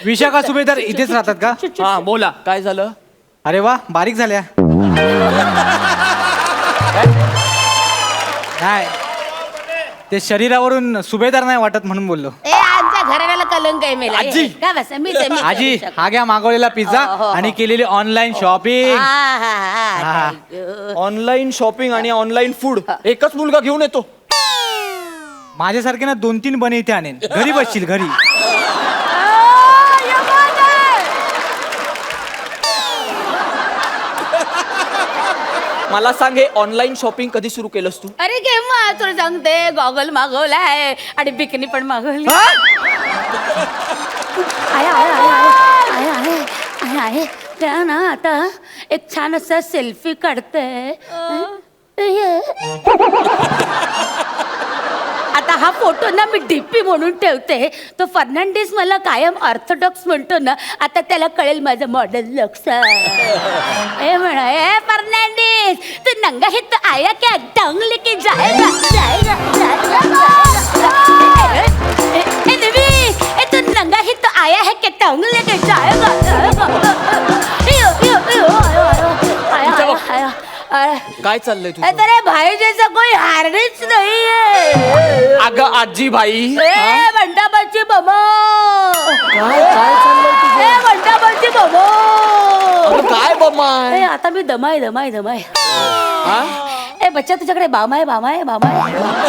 विशाखा सुभेदार इथेच राहतात का? हा बोला, काय झालं? अरे वा, बारीक झाल्या. नाही, ते शरीरावरून सुभेदार नाही वाटत म्हणून बोललो. आमच्या घराण्याला कलंक आहे मेला. आजी. काय बस मी आजी, हा घ्या मागवलेला पिझ्झा आणि केलेली ऑनलाईन शॉपिंग. ऑनलाईन शॉपिंग आणि ऑनलाईन फूड एकच मुलगा घेऊन येतो. माझ्यासारखे ना 2-3 बने इथे आणेन. घरी बसशील घरी. मला सांग, हे ऑनलाईन शॉपिंग कधी सुरू केलंस तू? अरे केव्हा तुला सांगते, गॉगल मागवलाय आणि बिकनी पण मागवली. आहे त्या ना आता एक छान असा सेल्फी काढते. आता हा फोटो ना मी डीपी म्हणून ठेवते. तो फर्नांडिस मला कायम ऑर्थोडॉक्स म्हणतो ना, आता त्याला कळेल माझं मॉडेल लक्ष. ए म्हणा, ए फर्नांडिस, तू नंगा है तो आया क्या डंग लेके जाएगा जाएगा जाएगा. ए देवी, ए तू नंगा है तो आया है क्या डंग लेके जाएगा जाएगा. काय चाललंय तुझं? अरे भाई जैसा कोई हार्नेस नहीं है. अगं आजी बाई, ए बंटाबाची बमो. काय चाललंय तुझं? ए बंटाबाची बमो. अगं काय बमाय? ए आता मी दमाय दमाय दमाय. हा? ए बच्चा, तुझ्याकडे बाम आहे बाम आहे बाम आहे?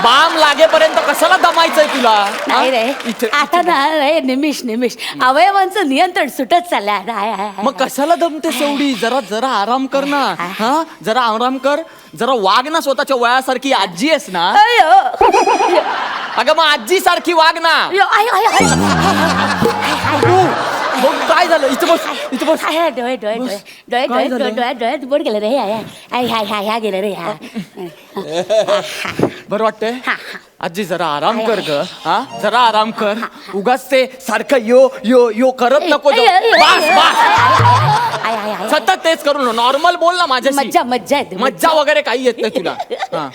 बाम लागेपर्यंत कशाला दमायचंय तुला? नाही रे, इथे- आता ना रे निमिष निमिष अवयवांचं नियंत्रण सुटत चाललंय. मग कशाला दमते एवढी? जरा जरा आराम कर ना. हा, जरा आराम कर. जरा वाग ना, स्वतःच्या वयासारखी आजी आहेस ना. अगं मग आजी सारखी वाग ना. मग काय झालं? इथं बस, इथं बस. डोळे डोळे डोळे डोळे डोळे डोळे डोळे डोळ्यात बोट गेलं रे. ह्या गेलं रे. बरं वाटतंय? आजी जरा आराम कर ग. हा, जरा आराम कर. उगाच ते सारखं यो यो यो करत नको जाऊ. बस बस, सतत तेच करू. नॉर्मल बोल ना माझ्याशी. मज्जा मज्जा येते. मज्जा वगैरे काही येत नाही तुला. हा.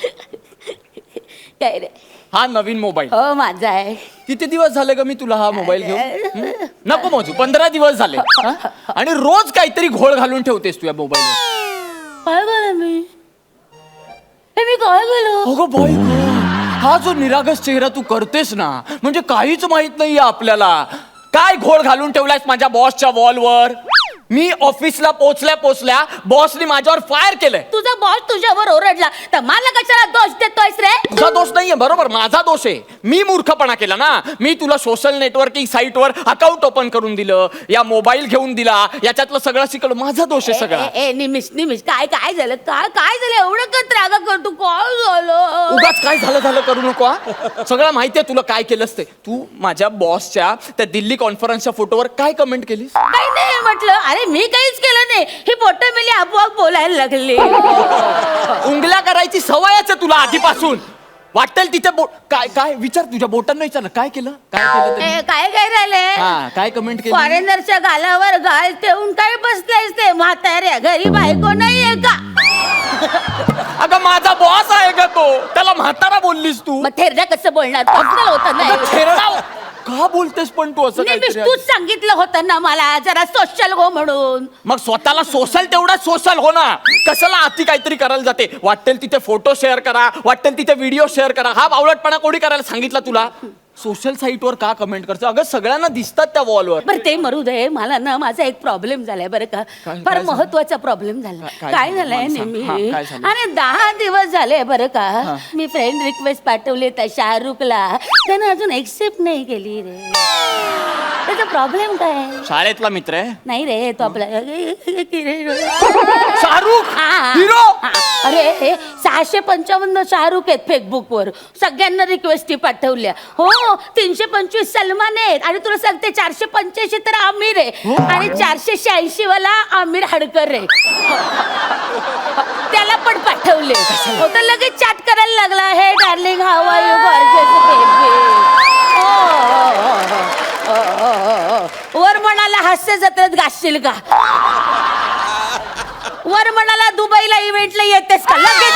काय रे? हा नवीन मोबाईल हो माझा आहे. किती दिवस झाले ग मी तुला हा मोबाईल घेऊन? नको मोजू, 15 दिवस झाले. हा? आणि रोज काहीतरी घोळ घालून ठेवतेस तू या मोबाईल. काय केलं मी? हे मी काय केलं? अगं बाई गं, हा जो निरागस चेहरा तू करतेस ना, म्हणजे काहीच माहित नाहीये आपल्याला. काय घोळ घालून ठेवलायस माझ्या बॉसच्या वॉलवर. मी ऑफिसला पोचल्या बॉसनी माझ्यावर फायर केलंय. तुझा बॉस तुझ्यावर ओरडला तर मला कशाला दोष देतोयस रे? तुझा दोष नाहीये, बरोबर, माझा दोष आहे. मी मूर्खपणा केला ना. मी तुला सोशल नेटवर्किंग साईटवर अकाउंट ओपन करून दिलं, या मोबाईल घेऊन दिला, याच्यातलं सगळं शिकलो. माझा दोष आहे सगळा. ए निमिष निमिष, काय काय झालं? काय झालं? एवढं का त्रागा करतो? काय झालं? उगाच काय झालं करू नको. हा? सगळं माहितीये तुला काय केलंस ते. तू माझ्या बॉसच्या त्या दिल्ली कॉन्फरन्सच्या फोटोवर काय कमेंट केलीस? काही नाही म्हटलं. अरे मी काहीच केलं नाही. ही फोटो मिली आपोआप बोलायला लागली. उंगल्या करायची सवयच आहे तुला आधीपासून. वाटेल तिथे काय काय विचार, तुझ्या बोटांना विचार काय केलं त्यांनी? काय काय झालंय? हा, काय कमेंट केली? फॉरेनरच्या गालावर गाल ठेवून काय बसलायस ते म्हाताऱ्या? घरी बायको नाहीये का? अगं माझा बॉस आहे का तो? त्याला म्हातारा बोललीस तू? मग थेरडा कसं बोलणार? पर्सनल होतं ना. अगं थेरडा का बोलतेस पण तू असं निमिष, काहीतरी? तूच सांगितलं होतं ना मला जरा सोशल हो म्हणून. मग स्वतःला सोशल तेवढा सोशल हो ना. कशाला अति काहीतरी करायला जाते? वाटेल तिथे फोटो शेअर करा, वाटेल तिथे व्हिडिओ शेअर करा. हा बावळटपणा कोणी करायला सांगितला तुला? सोशल साईटवर का कमेंट करतो? अगं सगळ्यांना दिसतात त्या वॉलवर. बरं ते मरू दे. मला ना माझा एक प्रॉब्लेम झालाय बरं का. फार महत्वाचा प्रॉब्लेम झाला. काय झालंय नेहमी? आणि 10 दिवस झाले बरं का. मी फ्रेंड रिक्वेस्ट पाठवली त्या शाहरुखला, त्याने अजून एक्सेप्ट नाही केली रे. त्याचा प्रॉब्लेम काय? शाळेतला मित्र आहे? नाही रे, तो आपला शाहरुख हा. हिरो. अरे 655 शाहरुख आहेत फेसबुकवर. सगळ्यांना रिक्वेस्ट पाठवल्या. हो, 325 सलमान आहेत. आणि तुला सांगते 485 तर आमिर आहे. आणि 486 वाला आमिर हडकर आहे. त्याला पण पाठवले. हो, तर लगेच चॅट करायला लागला. हे darling, how are you gorgeous baby. वर म्हणाला हास्य जत्रेत गाशील का? वर म्हणाला दुबईला इव्हेंटला येतेस का? लगेच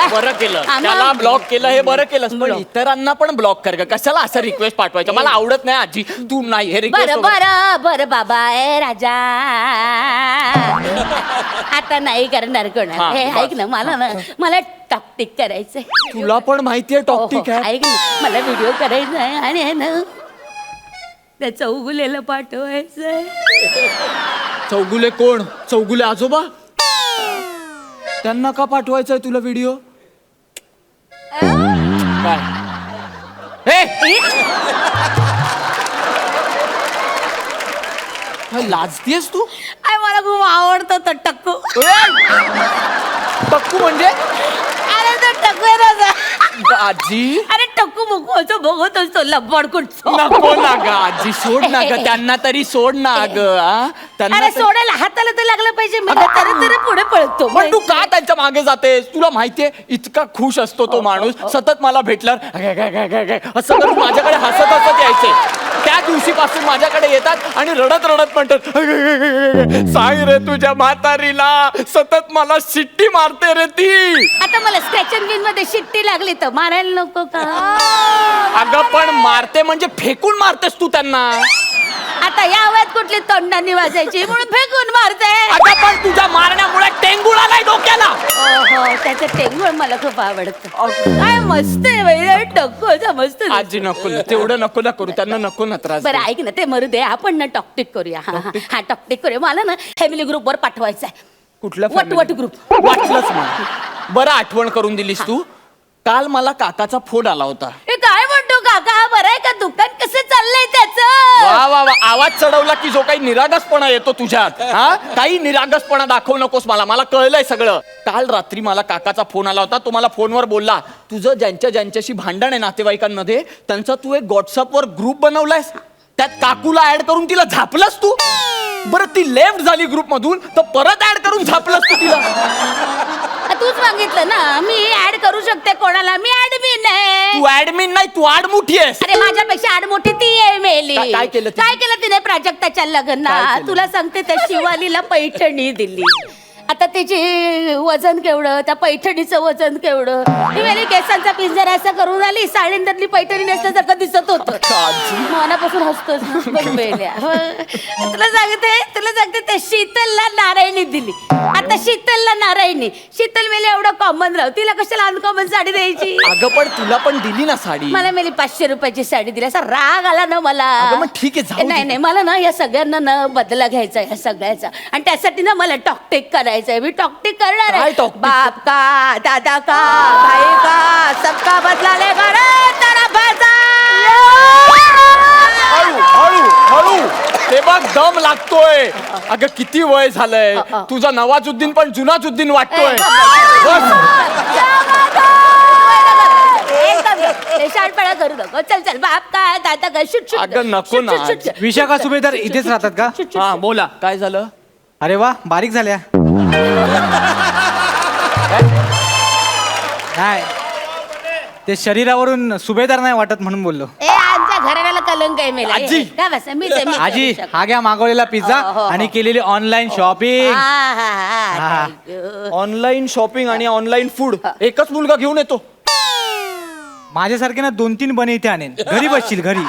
बरं केलं आम्हा- त्याला ब्लॉक केलं हे बरं केलं पण इतरांना पण ब्लॉक कर ग. कशाला असं रिक्वेस्ट पाठवायचं मला आवडत नाही आजी तू नाही हे बरं रिक्वेस्ट बरं बरं बाबा ए राजा आता नाही करणार कोण हा, हे बस. ऐक ना मला टॉकटिक करायचंय तुला पण माहितीये टॉक्टिक आहे ऐक ना मला व्हिडिओ करायचा आहे आणि आहे ना त्या चौगुलेला पाठवायचंय चौगुले कोण चौगुले आजोबा त्यांना का पाठवायचंय तुला व्हिडिओ काय लाजतीयस तू आय मला खूप आवडतो तो टक्कू टक्कू म्हणजे अरे तो टक्कू आहे ना आजी अरे टक्कू बघू असं बघत असतो लब्बड कुठचं नको ना ग आजी सोड ना ग त्यांना तरी सोड ना ग त्यांना अरे तरी- सोडायला हाताला तर लागलं पाहिजे मी तर पुढे पळतो पण तू का त्यांच्या मागे जातेस तुला माहितीये इतका खुश असतो तो माणूस सतत मला भेटल्यावर असं करून माझ्याकडे हसत हसत यायचे त्या दिवशीपासून माझ्याकडे येतात आणि रडत रडत म्हणतात सांग रे तुझ्या म्हातारीला सतत मला शिट्टी मारते रे ती आता मला स्क्रॅच अँड विन मध्ये शिट्टी लागली तर मारायला नको का अगं पण मारते म्हणजे फेकून मारतेस तू त्यांना आता या वयात कुठली तोंडांनी वाजायची म्हणून फेकून मारते अगं पण तुझ्या मारण्यामुळे टेंगुळ आलाय डोक्याला ओहो त्याचं टेंगुळ मला खूप आवडतं काय मस्त आहे बाई टक्कू मस्त आजी नको ना, तेवढं नको ना करू त्यांना नको ना त्रास बरं देऊ. ऐक ना ते मरू दे आपण ना टॉकटिक करूया हा टॉकटिक करूया मला ना फॅमिली ग्रुप वर पाठवायचं आहे कुठल्या वट family? ग्रुप वाटलंच मला बरं आठवण करून दिलीस तू काल मला काकाचा फोन आला होता हे काय म्हणतो काका बरं आहे का दुकान कसं चाललंय त्याचं वा वा वा आवाज चढवला की जो काही निरागसपणा येतो तुझ्यात हा काही निरागसपणा दाखवू नकोस मला कळलंय सगळं काल रात्री मला काकाचा फोन आला होता तो मला फोनवर बोलला तुझं ज्यांच्याशी भांडण आहे नातेवाईकांमध्ये त्यांचा तू एक व्हॉट्सअपवर ग्रुप बनवलायस त्यात काकूला ऍड करून तिला झापलंस तू बरं ती लेफ्ट झाली ग्रुप मधून तर परत ऍड करून झापलंस तू तिला तूच मागितलं ना मी ऍड करू शकते कोणाला मी ऍडमिन आहे तू ऍडमिन नाही तू आडमुठी आहेस अरे माझ्यापेक्षा आड मोठी ती आहे मेली काय केलं तिने? काय केलं तिने प्राजक्ताच्या काय लग्नात केलं? तुला सांगते त्या शिवालीला पैठणी दिली आता त्याची वजन केवढं त्या पैठणीचं वजन केवढं ती मेली केसांचा पिंजरा असा करून आली साडींदरली पैठणी नसल्यासारखं दिसत होतं मनापासून हसतोस ना बघ मेल्या तुला सांगते त्या शीतलला नारायणी दिली आता शीतलला नारायणी शीतल मेले एवढं कॉमन राहू तिला कशाला अनकॉमन साडी द्यायची अगं पण तुला पण दिली ना साडी मला मेली 500 रुपयाची साडी दिली असा राग आला ना मला अगं मग ठीक आहे, जाऊ दे. नाही मला ना या सगळ्यांना ना बदला घ्यायचा या सगळ्याचा आणि त्यासाठी ना मला टॉकटेक करायचंय मी टॉकटेक करणार काय आहे talk-tic? बाप का दादा का भाई का सबका बदला लेगा रे तेरा पैसा हळू हळू हळू ते बघ दम लागतोय अगं किती वय झालंय तुझा नवाजुद्दीन पण जुनाजुद्दीन वाटतोय बस. शाळपणा करू नको चल बाप का दादा का शुट शुट अगं, नको ना. विशाखा सुभेदार इथेच राहतात का हा बोला काय झालं अरे वा बारीक झाल्या नाही ते शरीरावरून सुभेदार नाही वाटत म्हणून बोललो ए आमच्या घराण्याला कलंक आहे मेला आजी. का बस मी आजी हा घ्या मागवलेला पिझ्झा हो, हो, हो. आणि केलेली ऑनलाईन शॉपिंग हा. ऑनलाईन शॉपिंग आणि ऑनलाईन फूड एकच मुलगा घेऊन येतो माझ्यासारखे ना 2-3 बने इथे आणेन घरी बसशील घरी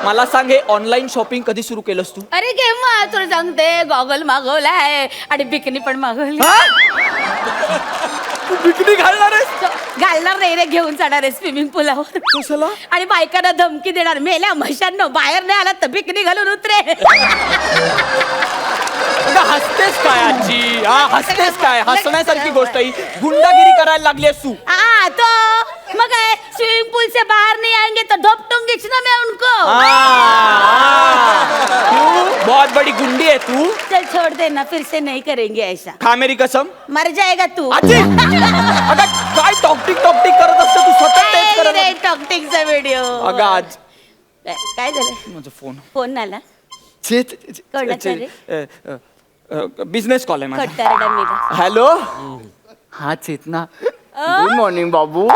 मला सांग हे ऑनलाईन शॉपिंग कधी सुरू केलंस तू अरे केव्हा तुला सांगते गॉगल मागवलाय आणि बिकनी पण मागवली तू बिकनी घालणार आहेस घालणार नाही रे घेऊन जाणार आहे स्विमिंग पूलावर कशाला आणि बायकांना धमकी देणार मेल्या म्हशांनो बाहेर नाही आला तर बिकनी घालून उतरे अगं, हसतेस काय आजी हा हसतेस काय हसण्यासारखी गोष्ट ही गुंडागिरी करायला लागली आहेस तू तो मग काय स्विमिंग पूल से बाहर नहीं आएंगे तो ढोप खींचना मैं उनको क्यों? बहुत बड़ी गुंडी है तू चल छोड़ देना फिर से नहीं करेंगे ऐसा खा मेरी कसम मर जाएगा तू आजी अगं काय टॉकटिक करत असते तू स्वतः तेच करत टॉकटिकचा व्हिडिओ अगं आज काय झालं माझा फोन फोन आला बिझनेस कॉल आहे माझा कट्टारडा मेला हॅलो हा चेतना गुड मॉर्निंग बाबू.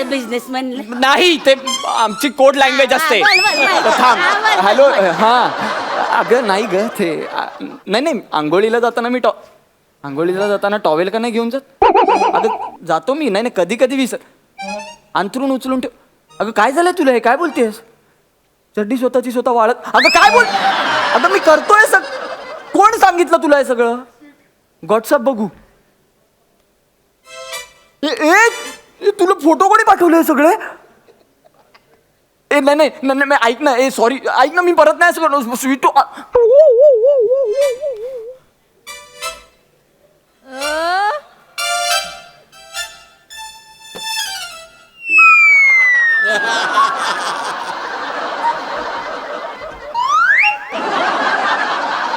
बिझनेस म्हणलं नाही ते आमची कोड लँग्वेज असते. बोल, बोल, बोल. थांब. बोल, हॅलो. बोल. हा अगं नाही ग ते नाही आंघोळीला जाताना मी आंघोळीला जाताना टॉवेल का नाही घेऊन जात. अगं जातो मी. नाही कधी कधी विसर. अंथरून उचलून ठेव. अगं काय झालंय तुला हे काय बोलतेस. चड्डी स्वतःची स्वतः वाळत. अगं काय बोल. अगं मी करतोय कोण सांगितलं तुला हे सगळं. व्हॉट्सअप बघू. तुला फोटो कोणी पाठवले सगळे. नाही ऐक ना. सॉरी ऐक ना. मी परत नाही सगळं स्वीट.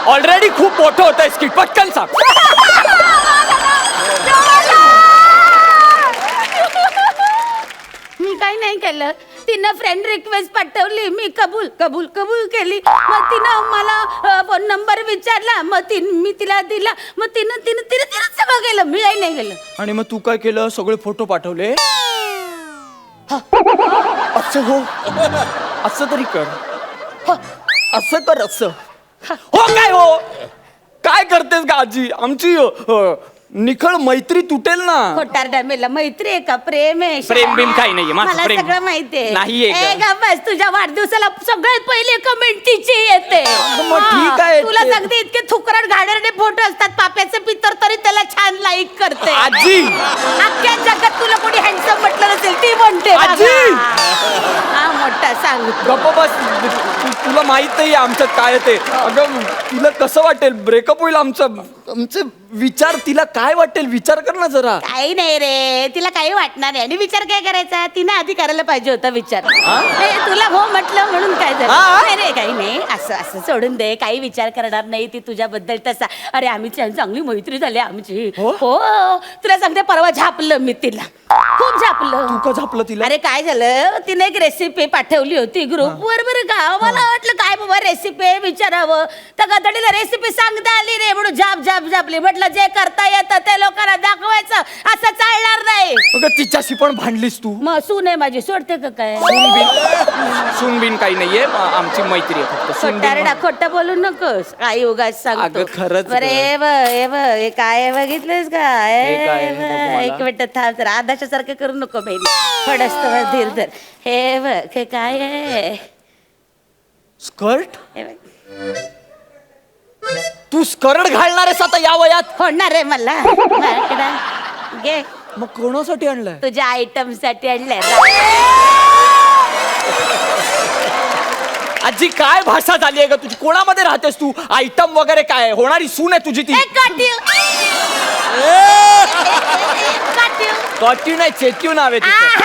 ऑलरेडी खूप मोठं होतंय स्किट. पटकन सांग. मी काही नाही केलं. तिनं फ्रेंड रिक्वेस्ट पाठवली, मी कबूल कबूल कबूल केली. मग तिनं मला फोन नंबर विचारला, मग मी तिला दिला. मग तिनं सगळं केलं. मी काही नाही केलं. आणि मग तू काय केलं. सगळे फोटो पाठवले. असं हो. असं तरी कर. असं कर. असं हो. काय हो काय करतेस का आजी. आमची निखळ मैत्री तुटेल ना. खोटारडा मेला. मैत्री आहे का प्रेम आहे. प्रेम बिम काही नाहीये. माझं मला प्रेम सगळं माहितीये. नाहीये का? ए गं बस. तुझ्या वाढदिवसाला सगळ्यात पहिले कमेंट तिची येते. मग ठीक आहे. तुला सांगते इतके थुकरट घाणेरडे फोटो असतात पाप्याचे पितर तरी त्याला छान लाईक करते. आजी अख्ख्या जगात तुला कोणी हँडसम म्हटलं नसेल ती म्हणते. आजी! हा मोठा सांग. गप्प बस. तुला माहित नाही आमच्यात काय ते. अगं तिला कसं वाटेल. ब्रेकअप होईल आमचे विचार. तिला काय वाटेल विचार कर ना जरा. काही नाही रे. तिला काही वाटणार नाही. आणि विचार काय करायचा. तिनं आधी करायला पाहिजे होता विचार. तुला हो म्हटलं म्हणून काय झालं. नाही रे काही नाही. असं सोडून दे. काही विचार करणार नाही ती तुझ्याबद्दल तसा. अरे आम्ही चांगली मैत्री झाली आमची. हो तुला सांगते परवा झापलं मी तिला. खूप झापलं. तू का झापलं तिला. अरे काय झालं. तिने एक रेसिपी पाठवली होती ग्रुपवर. बरं का मला वाटलं काय बाबा रेसिपी विचारावं. तर गधडीला रेसिपी सांगता आली रे म्हणून झापली. म्हटलं जे करता येतं ते लोकांना दाखवायचं. असं चालणार नाही. अगं तिच्याशी पण भांडलीस तू. मग सून आहे माझी. सोडते का काय. सूनबिन काही नाहीये. आमची मैत्री आहे फक्त. खोटारडा खोटं बोलू नकोस. काही उगाच सांगतो. अगं खरंच बरं हे काय बघितलंस का. हे काय? नको मला. एक मिनिट थांब तर. आदाच्या सारखं करू नको बहिणी. थोडस धीर धर. हे बघ हे काय आहे. स्कर्ट. हे बघ. तू स्कर्ट घालणार आहेस आता या वयात. होणार आहे मला. इकडं घे. मग कोणासाठी आणलंय. तुझ्या आयटम साठी आणलंय. आजी काय भाषा झाली आहे का तुझी. कोणामध्ये राहतेस तू. आयटम वगैरे काय. होणारी सून आहे तुझी ती. कॉट्यू नाही चेट्यू नाव आहे तिचं.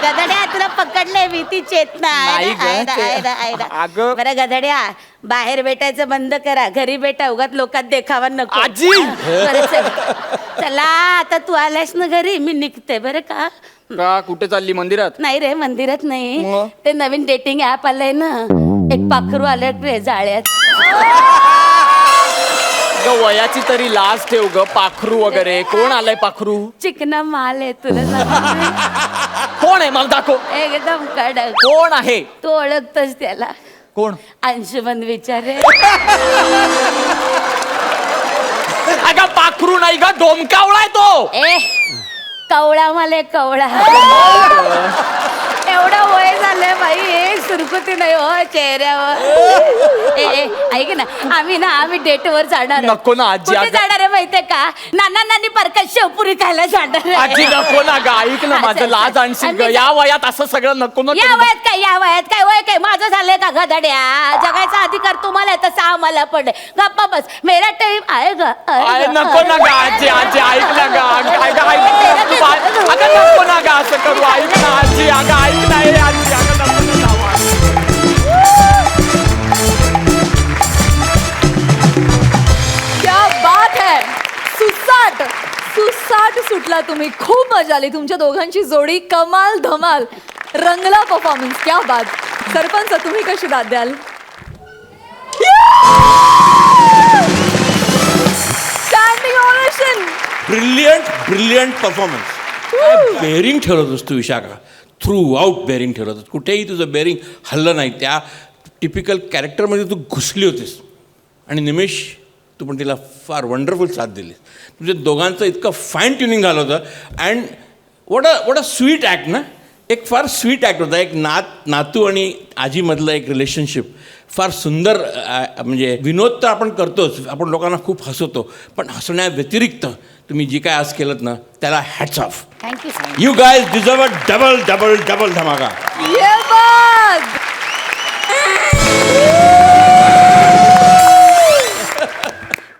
गधड्या तुला पकडलंय मी. ती चेतना. नाही गं, अगं. बरं गधड्या बाहेर भेटायचं बंद करा. घरी भेटा. उगाच लोकात देखावा नको. आजी! बरं, चला आता तू आलास ना घरी. मी निघते बरं का. का कुठे चालली मंदिरात. नाही रे मंदिरात नाही. मग? ते नवीन डेटिंग ऍप आलंय ना. एक पाखरू आलं रे जाळ्यात. वयाची तरी लाज ठेव ग. पाखरू वगैरे कोण आलंय. पाखरू चिकना माल आहे तुला सांगते. कोण आहे मला दाखव. एकदम कडक. कोण आहे. तू ओळखतोस त्याला. कोण. अंशुमन विचारे. अगं पाखरू नाही ग. डोमकावळा तो. ए कवळा मला कवळा. एवढं वय झालंय बाई. सुरकुती नाही हो चेहऱ्यावर. ए ऐक ना आम्ही डेटवर जाणार. नको ना आजी. कुठे जाणार आहे माहितीये का. नानी परकत शेवपुरी खायला जाणार आहे. आजी नको ना ग. ऐक ना माझं लाज आणशील ग. या वयात असं सगळं नको ना. या वयात काय वय काय माझं झालंय का गधड्या. जगायचा अधिकार तुम्हाला आहे तसा आम्हाला पण आहे. गप्पा बस. मेरा टाइम आहे ग. नको ना ग आजी. आजी ऐक ना ग. अगं नको ना ग असं करू. ऐक ना आजी. अगं ऐक ना. आजी अगं नको ना जाऊ. क्या बात है. सुसाट सुटला तुम्ही. खूप मजा आली. तुमच्या दोघांची जोडी कमाल धमाल. रंगला परफॉर्मन्स. क्या बात. सरपंच तुम्ही कशी दाद द्याल. Standing brilliant performance. बेअरिंग ठेवत होतस तू विशाखा, थ्रू आउट बेअरिंग ठेवत होतस, कुठेही तुझं बेअरिंग हल्लं नाही. त्या टिपिकल कॅरेक्टरमध्ये तू घुसली होतीस. आणि निमेश, तू पण तिला फार वंडरफुल साथ दिलीस. तुझ्या दोघांचं इतकं फाईन ट्युनिंग झालं होतं. And what a sweet act ना, एक फार स्वीट ॲक्ट होता. एक नातू आणि आजीमधलं एक रिलेशनशिप फार सुंदर. म्हणजे विनोद तर आपण करतोच, आपण लोकांना खूप हसवतो, पण हसण्या व्यतिरिक्त तुम्ही जी काय आज केलं ना त्याला hats off. Thank you you guys deserve a double double double धमाका. ये बघ